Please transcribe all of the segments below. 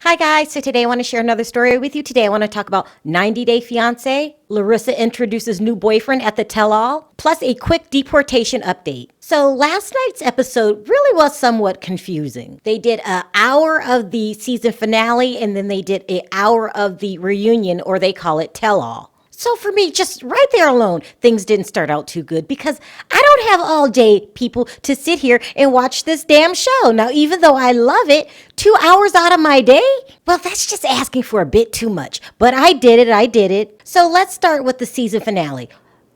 Hi guys, so today I want to share another story with you. Today I want to talk about 90 Day Fiance. Larissa introduces new boyfriend at the tell-all, plus a quick deportation update. So last night's episode really was somewhat confusing. They did an hour of the season finale and then they did an hour of the reunion, or they call it tell-all. So for me, just right there alone, things didn't start out too good because I don't have all day, people, to sit here and watch this damn show. Now, even though I love it, 2 hours out of my day? Well, that's just asking for a bit too much. But I did it. So let's start with the season finale,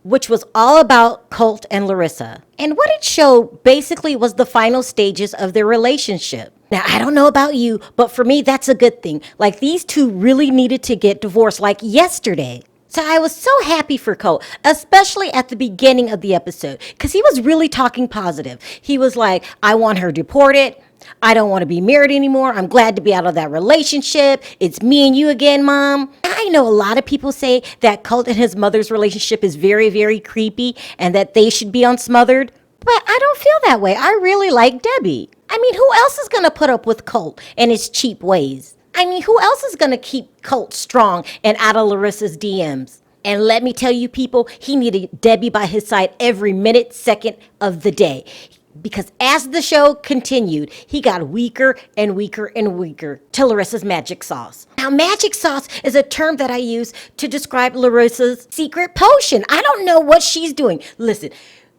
which was all about Colt and Larissa. And what it showed basically was the final stages of their relationship. Now, I don't know about you, but for me, that's a good thing. Like, these two really needed to get divorced like yesterday. So I was so happy for Colt, especially at the beginning of the episode, because he was really talking positive. He was like, I want her deported. I don't want to be married anymore. I'm glad to be out of that relationship. It's me and you again, Mom. I know a lot of people say that Colt and his mother's relationship is very, very creepy and that they should be unsmothered. But I don't feel that way. I really like Debbie. I mean, who else is going to put up with Colt and his cheap ways? I mean, who else is going to keep Colt strong and out of Larissa's DMs? And let me tell you, people, he needed Debbie by his side every minute, second of the day. Because as the show continued, he got weaker and weaker and weaker to Larissa's magic sauce. Now, magic sauce is a term that I use to describe Larissa's secret potion. I don't know what she's doing. Listen,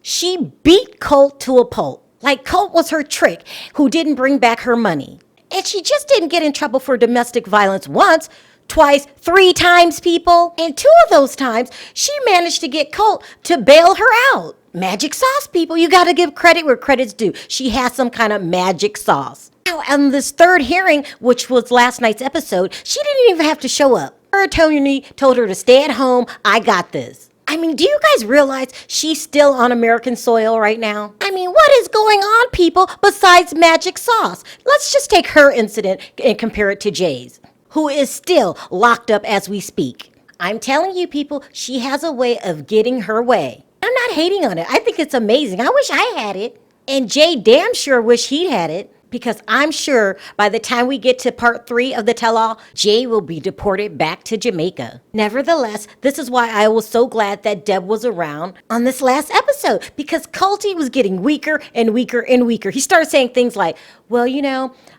she beat Colt to a pulp. Like Colt was her trick who didn't bring back her money. And she just didn't get in trouble for domestic violence once, twice, 3 times, people. And 2 of those times, she managed to get Colt to bail her out. Magic sauce, people. You got to give credit where credit's due. She has some kind of magic sauce. Now, on this third hearing, which was last night's episode, she didn't even have to show up. Her attorney told her to stay at home. I got this. I mean, do you guys realize she's still on American soil right now? I mean, what is going on, people, besides magic sauce? Let's just take her incident and compare it to Jay's, who is still locked up as we speak. I'm telling you, people, she has a way of getting her way. I'm not hating on it. I think it's amazing. I wish I had it. And Jay damn sure wish he had it. Because I'm sure by the time we get to part 3 of the tell-all, Jay will be deported back to Jamaica. Nevertheless, this is why I was so glad that Deb was around on this last episode, because Colty was getting weaker and weaker and weaker. He started saying things like, well,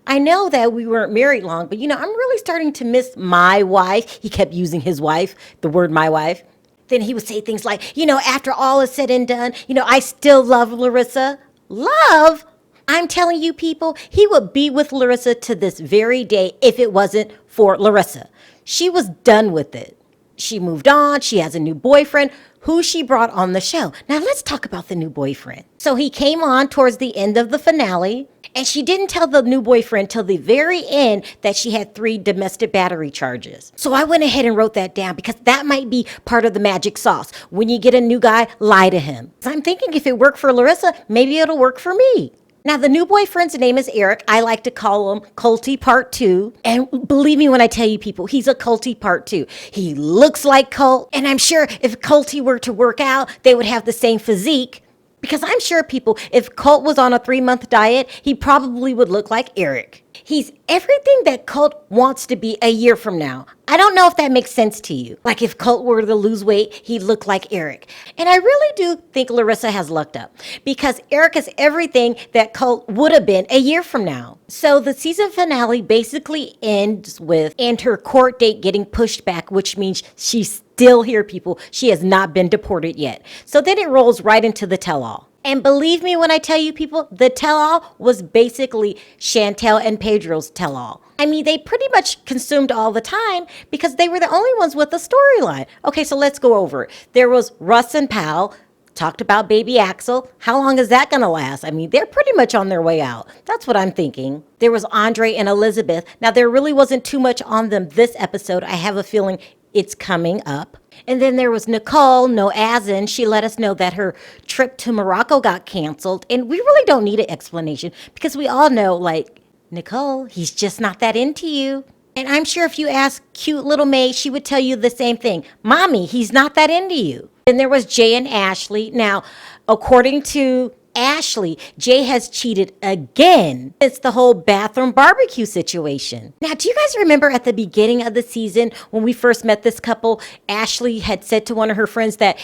I know that we weren't married long, but I'm really starting to miss my wife. He kept using his wife, the word my wife. Then he would say things like, after all is said and done, I still love Larissa. Love? I'm telling you, people, he would be with Larissa to this very day if it wasn't for Larissa. She was done with it. She moved on. She has a new boyfriend who she brought on the show. Now, let's talk about the new boyfriend. So he came on towards the end of the finale, and she didn't tell the new boyfriend till the very end that she had 3 domestic battery charges. So I went ahead and wrote that down because that might be part of the magic sauce. When you get a new guy, lie to him. So I'm thinking if it worked for Larissa, maybe it'll work for me. Now, the new boyfriend's name is Eric. I like to call him Colty Part 2. And believe me when I tell you, people, he's a Colty Part 2. He looks like Colt. And I'm sure if Colty were to work out, they would have the same physique. Because I'm sure, people, if Colt was on a 3-month diet, he probably would look like Eric. He's everything that Colt wants to be a year from now. I don't know if that makes sense to you. Like if Colt were to lose weight, he'd look like Eric. And I really do think Larissa has lucked up because Eric is everything that Colt would have been a year from now. So the season finale basically ends with her court date getting pushed back, which means she's still here, people. She has not been deported yet. So then it rolls right into the tell-all. And believe me when I tell you, people, the tell-all was basically Chantel and Pedro's tell-all. I mean, they pretty much consumed all the time because they were the only ones with the storyline. Okay, so let's go over it. There was Russ and Pal, talked about baby Axel. How long is that going to last? I mean, they're pretty much on their way out. That's what I'm thinking. There was Andre and Elizabeth. Now, there really wasn't too much on them this episode. I have a feeling it's coming up. And then there was Nicole, no as in. She let us know that her trip to Morocco got canceled. And we really don't need an explanation because we all know, like, Nicole, he's just not that into you. And I'm sure if you ask cute little May, she would tell you the same thing. Mommy, he's not that into you. Then there was Jay and Ashley. Now, according to Ashley, Jay has cheated again. It's the whole bathroom barbecue situation. Now, do you guys remember at the beginning of the season when we first met this couple, Ashley had said to one of her friends that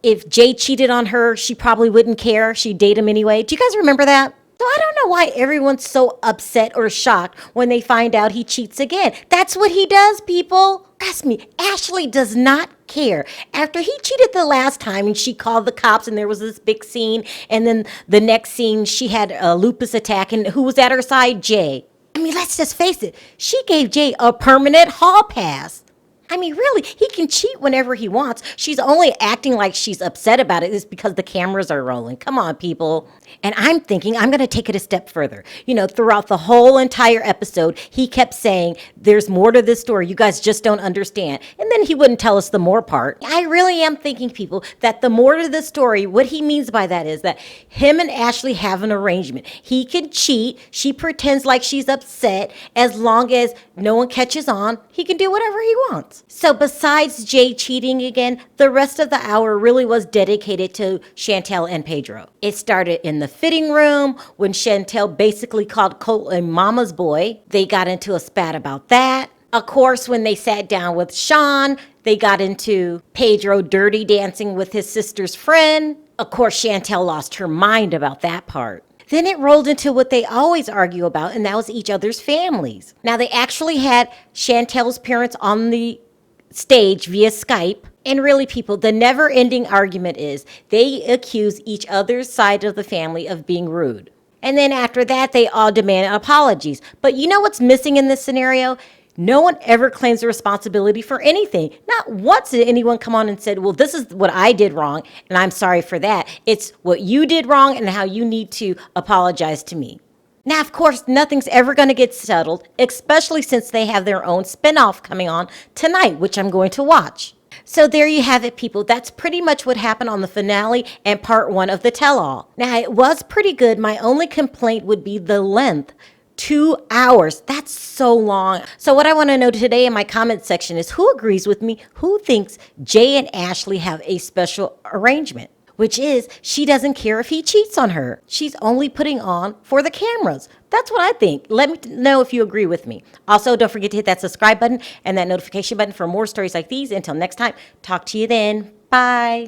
if Jay cheated on her, she probably wouldn't care. She'd date him anyway. Do you guys remember that? So I don't know why everyone's so upset or shocked when they find out he cheats again. That's what he does, people. Trust me, Ashley does not care. After he cheated the last time and she called the cops and there was this big scene, and then the next scene she had a lupus attack, and who was at her side? Jay. I mean, let's just face it. She gave Jay a permanent hall pass. I mean, really, he can cheat whenever he wants. She's only acting like she's upset about it is because the cameras are rolling. Come on, people. And I'm thinking I'm going to take it a step further. You know, throughout the whole entire episode, he kept saying, there's more to this story. You guys just don't understand. And then he wouldn't tell us the more part. I really am thinking, people, that the more to the story, what he means by that is that him and Ashley have an arrangement. He can cheat. She pretends like she's upset. As long as no one catches on, he can do whatever he wants. So besides Jay cheating again, the rest of the hour really was dedicated to Chantel and Pedro. It started in the fitting room when Chantel basically called Colt a mama's boy. They got into a spat about that. Of course, when they sat down with Sean, they got into Pedro dirty dancing with his sister's friend. Of course, Chantel lost her mind about that part. Then it rolled into what they always argue about, and that was each other's families. Now, they actually had Chantel's parents on the stage via Skype. And really, people, the never-ending argument is they accuse each other's side of the family of being rude. And then after that, they all demand apologies. But you know what's missing in this scenario? No one ever claims the responsibility for anything. Not once did anyone come on and said, well, this is what I did wrong, and I'm sorry for that. It's what you did wrong and how you need to apologize to me. Now, of course, nothing's ever going to get settled, especially since they have their own spinoff coming on tonight, which I'm going to watch. So there you have it, people. That's pretty much what happened on the finale and part 1 of the tell-all. Now, it was pretty good. My only complaint would be the length. 2 hours. That's so long. So what I want to know today in my comment section is who agrees with me, who thinks Jay and Ashley have a special arrangement, which is she doesn't care if he cheats on her. She's only putting on for the cameras. That's what I think. Let me know if you agree with me. Also, don't forget to hit that subscribe button and that notification button for more stories like these. Until next time, talk to you then. Bye.